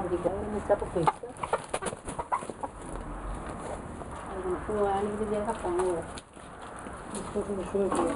non dico, ho iniziato questo. Allora, sono anni di vedere la fame. Mi sto con le sue via.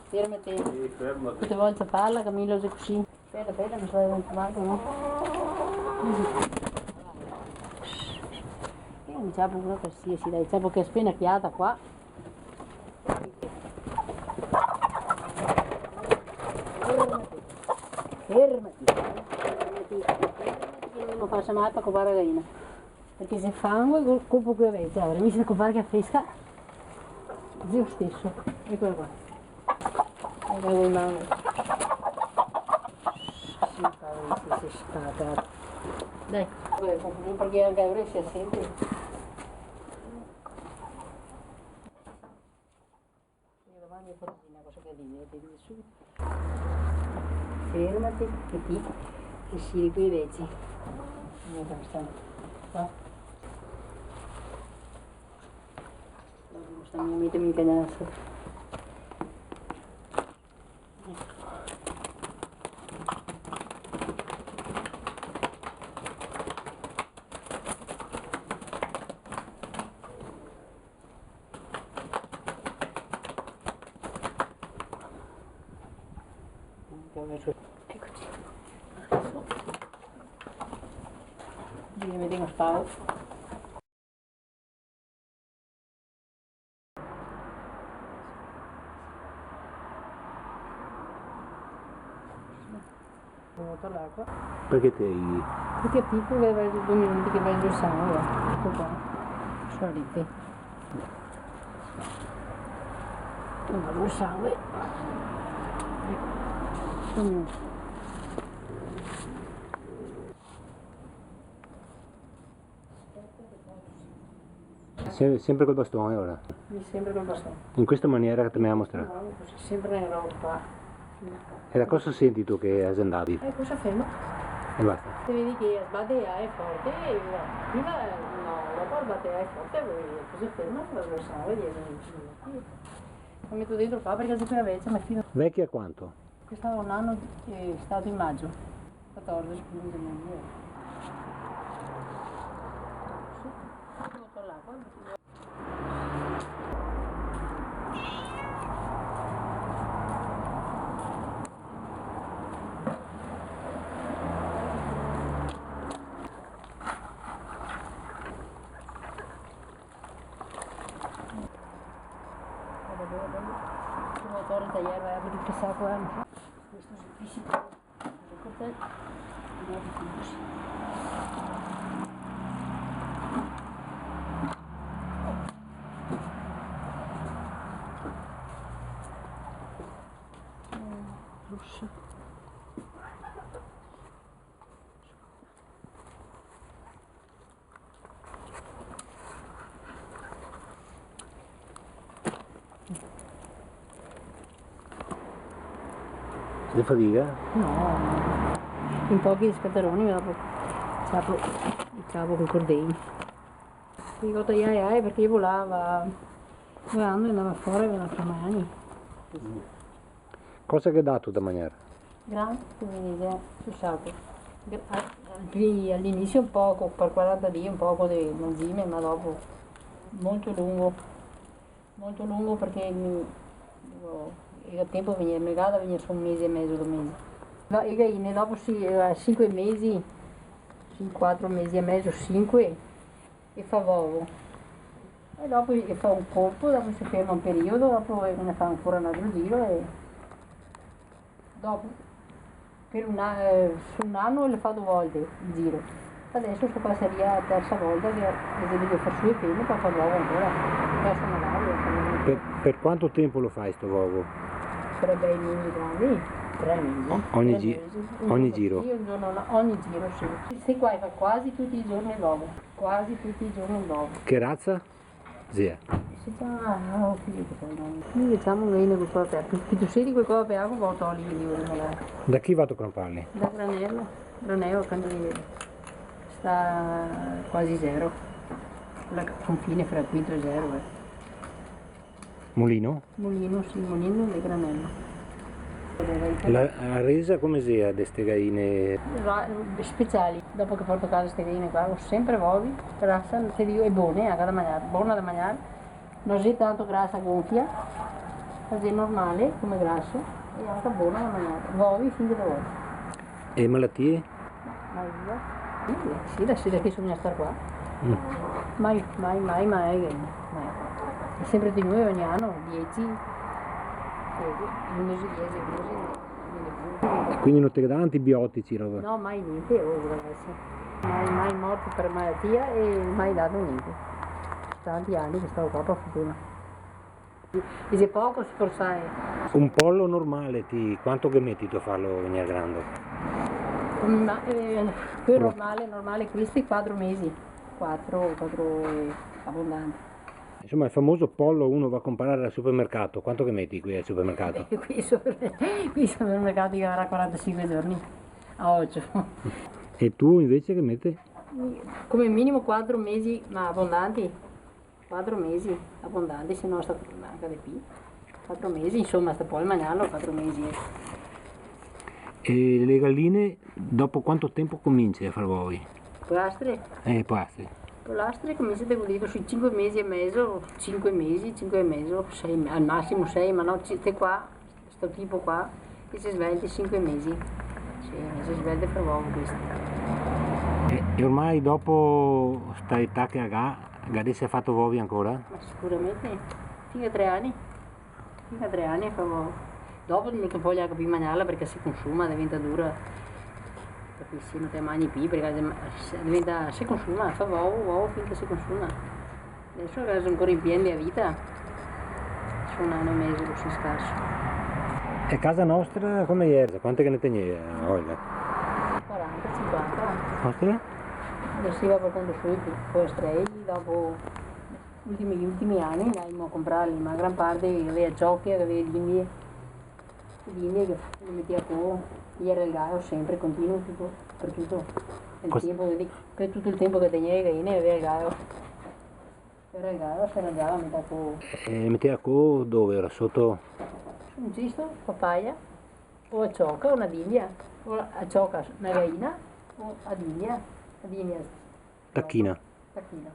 Fermati. Sì, fermati. Tutte volte parla, Camillo è così. Aspetta, non so dove trovato, no? Io mi ciapo una qualsiasi, dai, ciapo che è appena piata qua. Fermati, non faccia mai per copare la gallina. Perché se fango colpo che avete, allora mi si copare che fresca, zio stesso. Eccola qua. Eccola con mano. Sì, cavolo, si è stata. Dai, perché anche avrei si assente. Davanti a una cosa che devi su. Fermati, che ti sciri qui invece. Non sta qua. Non sta mettermi in canastra. Eccoci. Mi vedi uno spavo. Ho vuoto l'acqua. Perché te? Perché è piccolo che vai 2 minuti che vai giù il sangue. Ecco qua. Solite. Va giù il sangue. Sempre col bastone ora. Mi sembra col bastone. In questa maniera che te me la mostrare. No, così, sempre nella roba qua. E da cosa senti tu che andavi? Cosa fermo? E basta. Se vedi che sbatte è forte, prima no, dopo sbatte è forte, così fermo, la sangue e lo metto dentro qua perché se quella vecchia mi fido. Vecchia quanto? Questo è un anno è stato in maggio, 14, 15 mesi. Il motore tagliare a vedere che sa qua. Questo è difficile. Questo è difficile. Rosso. Ti fatica? No, in pochi scatteroni dopo ciapo con cordini. Dico tagliare perché io volava 2 anni e andava fuori con le mani. Cosa che hai dato da mangiare? Grande, come dice, sul sacco. All'inizio un poco, per 40 giorni un poco di mangime, ma dopo molto lungo perché il tempo veniva negata, veniva su 1 mese e mezzo, 2 mesi. No, e galline dopo 5 mesi, 4 mesi e mezzo, 5, e fa uovo. E dopo fa un colpo, dopo si ferma un periodo, dopo ne fa ancora un altro giro e dopo per su un anno le fa 2 volte il giro. Adesso sto passeria la terza volta che devo fare su e penne per fare l'uovo ancora. Adesso magari Per quanto tempo lo fai sto uovo? sarebbe i mini grandi, 3 mesi. Ogni giro? Sì, un giorno, ogni giro sì. Questi qua fa quasi tutti i giorni l'uovo. Quasi tutti i giorni l'uovo. Che razza? Zia. Si chiama, noi diciamo che in quel aperto. Che tu sei di quel copo aperto, poi togli di magari. Da chi vado a comprarli? Da Granello quando sta quasi 0. La confine fra quinto e 0. Mulino? Mulino, sì, Mulino e Granello. La resa come sia di queste galline? Speciali. Dopo che porto a casa queste galline qua, ho sempre uovi, grassa, se dico, è buona, buona da mangiare, non è tanto grassa gonfia, è normale come grasso e anche buona da mangiare. Uovi finché da uovi. E malattie? Mai via? Sì, da che sono a stare qua. Mai. È sempre di noi ogni anno, 10, 11, 10, 11. E quindi non ti dà antibiotici? Roba? No, mai niente, ragazzi. Mai morto per malattia e mai dato niente. Tanti anni che stavo qua per fortuna. E se poco si forza Un pollo normale, quanto che metti tu a farlo venire grande? quello normale, questi 4 mesi. 4 abbondanti. Insomma, il famoso pollo uno va a comprare al supermercato, quanto che metti qui al supermercato? Qui i supermercati che avrà 45 giorni a 8. E tu invece che metti? Come minimo 4 mesi, ma abbondanti. 4 mesi abbondanti, se no sta manca di più. 4 mesi, insomma, sta poi mangiarlo 4 mesi. E le galline dopo quanto tempo cominci a fare uovi? Pollastre? Pasti. Pollastre comincia da dico sui 5 mesi e mezzo, 5 mesi, 6, al massimo 6, ma no, c'è qua, sto tipo qua, che si sveglia 5 mesi. Sì, si sveglia per uovo questo. E ormai dopo sta età che ha, si è fatto uovi ancora? Ma sicuramente, fino a 3 anni. Fino a 3 anni fa uovo. Dopo non ti voglio più mangiarla perché si consuma, diventa dura. Perché se non te mangi più, perché si consuma, fa uovo finché si consuma. Adesso che sono ancora in piena a vita, sono un anno e mezzo così scarso. E casa nostra come ieri? Quante che ne tenevi, Olga? 40, 50. Nostra? Adesso si va portando su poi streghi, dopo gli ultimi anni andiamo a comprarli, ma gran parte aveva giochi, aveva linee che li metti a po'. Ieri il gallo sempre continuo tutto, per tutto per tutto il tempo che tenevi galline aveva il gallo. Era il gallo se ne andava a metà co. E metteva co dove era? Sotto? Un cisto, papaya, o a cioca, una diglia, o a cioca una gallina, o a diglia. Tacchina. Tacchina.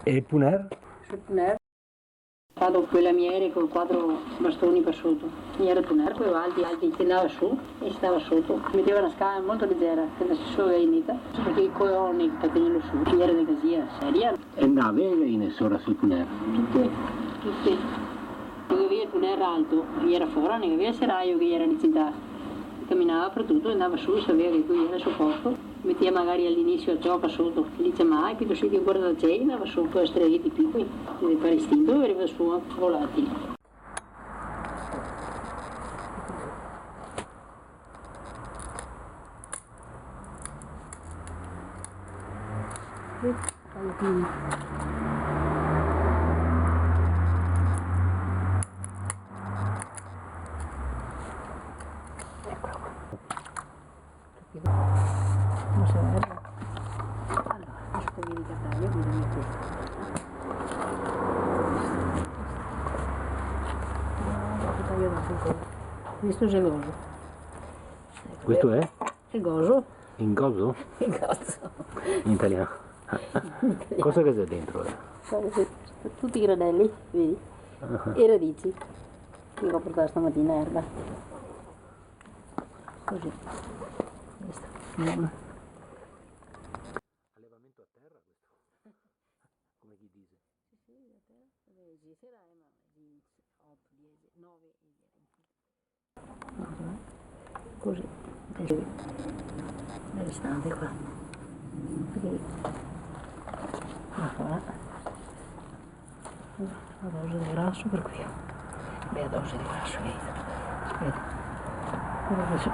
E il puner? Sul puner. Fatto quella miele con 4 bastoni per sotto. Era il puner, quello alti, che andava su e stava sotto. Metteva una scala molto leggera, che era solo gallinita, perché i coglioni per tenerlo su, che era di casia, seria. E andava le galline sopra sul puner? Tutte. Non aveva il puner alto, era fuori, non aveva il serraglio che era di città. Camminava per tutto, andava su, sapeva che qui era il suo posto. Metteva magari all'inizio a gioca sotto, e dice mai, più così che guarda da te, andava su con le streghe di piccoli, e per istinto arriva su a volati. Eccolo qua. Non si vede. Allora, questo mi ricataglio, mi da questo. Taglio da piccolo. Questo è il goso. Questo è? Il goso? In gozo? Il gozo. In italiano. Cosa che c'è dentro? Tutti i granelli, vedi? E radici. Io ho portato stamattina erba. Così. Questa. Allevamento a terra questo? Come chi dice? Sì, a terra. Sì, sarà, ma di 8, 10, 9 così. Nell'istante qua. Così. Qua. La dose di grasso per qui. Beh, dose di grasso, vedi. Aspetta. Quello che ecco.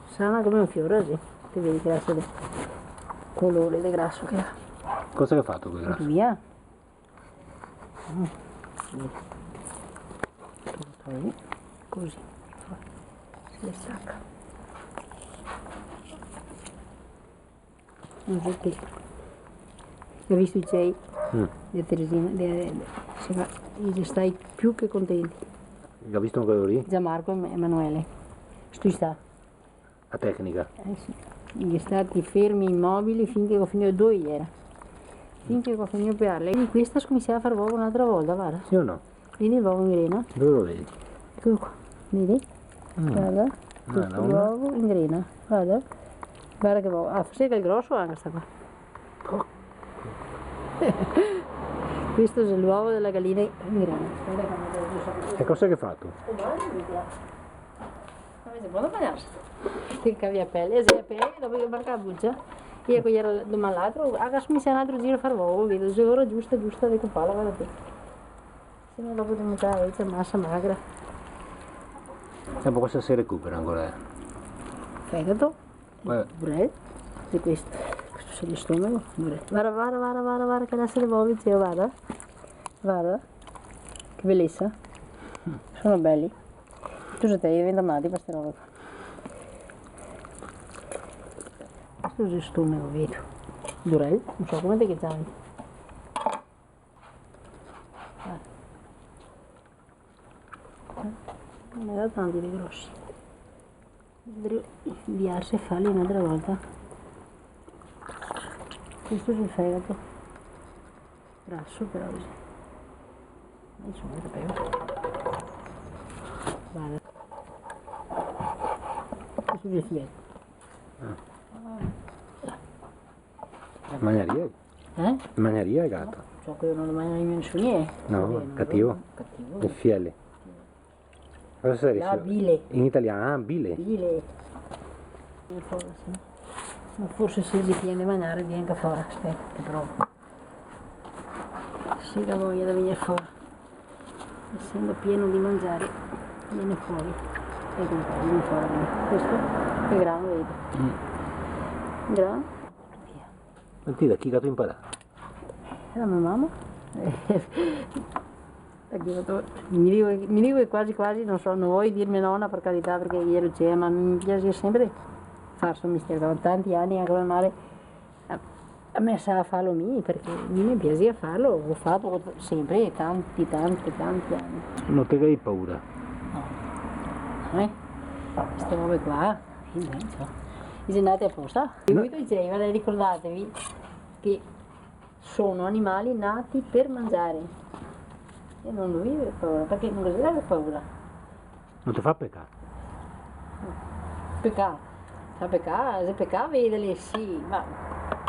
Sana come un fiore, sì. Ti vedi che grasso del colore del grasso che ha. Cosa che ha fatto quel grasso? Via. Così. Si le stacca. Non so che. Ho visto i Jay di Teresina, dice stai più che contenti. L'ho visto quello lì? Gianmarco e Emanuele. Tu sta. A tecnica. Sì. Gli stati fermi immobili finché ho finito 2 ieri. Finché ho finito per lei. E questa cominciava a fare uovo un'altra volta, guarda. Sì o no? Vedi il uovo in grena? Dove lo vedi? Eccolo qua. Vedi? Guarda. Tutto l'uovo in grena. Guarda. Guarda che uovo. Ah, forse è il grosso anche sta qua. Questo è l'uovo della gallina in grena. E cosa che hai fatto? Ma buono mangiarsi. Ti cambia pelle, se pelle, dopo che barca buccia. Io che era domani l'altro, adesso mi sei un altro giro a fare uovo, vedo se ora giusta di comprarla, guarda te. Se no dopo devo mettere c'è massa magra. Sempre cosa si recupera ancora? Fegato, burrello, di questo c'è lo stomaco, burrello. Guarda, che adesso le uova zio, guarda. Guarda, che bellezza. Sono belli. Tu sei te, io vendo amati per queste robe qua. Questo è lo stomaco, vedo. Burrello, non so come te che c'hai. Non ne da tanti di grossi. Devo inviarsi e farli un'altra volta. Questo è il fegato. Grasso però così. Insomma, lo sapevo. Guarda. Questo è il filetto. Mangiaria? Mangiaria il gatto? So che non lo mangia nemmeno su niente. No, cattivo. Cattivo. Il fiele. Cosa sarebbe? La bile. In italiano, bile. Bile. Ma forse se li tiene a mangiare viene anche fuori, aspetta, che provo. Sì, la voglia da venire fuori. Essendo pieno di mangiare, viene fuori. Ecco un po', viene fuori. Questo è grano, vedi? Grano. Via. Ma ti da chi gatto imparato? È la mia mamma. Mi dico che quasi non so, non vuoi dirmi nonna per carità perché ieri c'è, ma mi piace sempre fare questo mestiere, da tanti anni anche la madre a me sa farlo mio perché mi piace farlo, l'ho fatto sempre, tanti anni. Non ti hai paura? No, queste robe qua, siete andati apposta? No. Io dicevo, ricordatevi che sono animali nati per mangiare. E non devi avere paura, perché non devi avere paura. Non ti fa peccato? Peccato, se peccato vedele sì, ma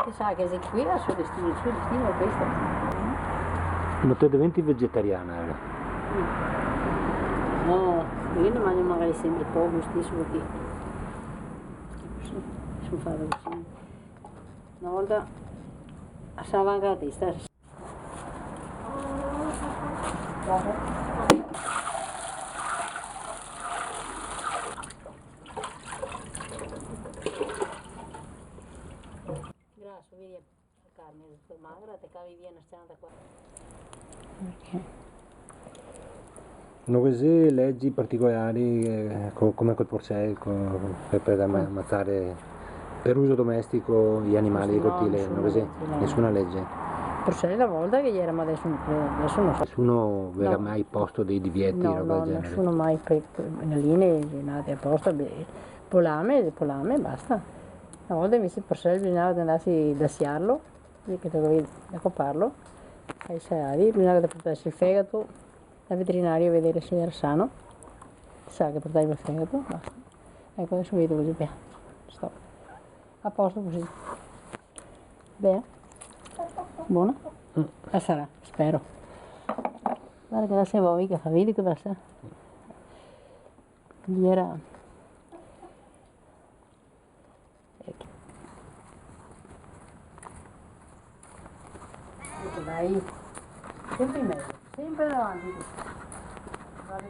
che sa che sei qui il suo destino è questo. Non ti diventi vegetariana? No, io non mangio magari sempre poco stesso perché sono fatta così. Una volta assava anche la testa. Grazie, vedi la carne è magra, te cavi via una stanza qua. Ok. Non così leggi particolari come col porcel per ammazzare per uso domestico gli animali di cortile, non così? Nessuna legge. Forse la volta che ieri, ma adesso non so. Nessuno verrà mai posto dei divieti, roba del genere? Nessuno mai le linee nate apposta, polame e basta. Una volta invece forse bisognava andarsi da siarlo, che dovevi da coparlo, ai saiari, bisognava portarsi il fegato al veterinario a vedere se era sano, sa che portavi il fegato, basta. Ecco adesso vedo così, bene, stop. A posto così. Bene. Buona? Sarà, spero. Guarda che la sei voi che fa, vedi che basta? Lì era... Dai, sempre in mezzo, sempre davanti. Guarda.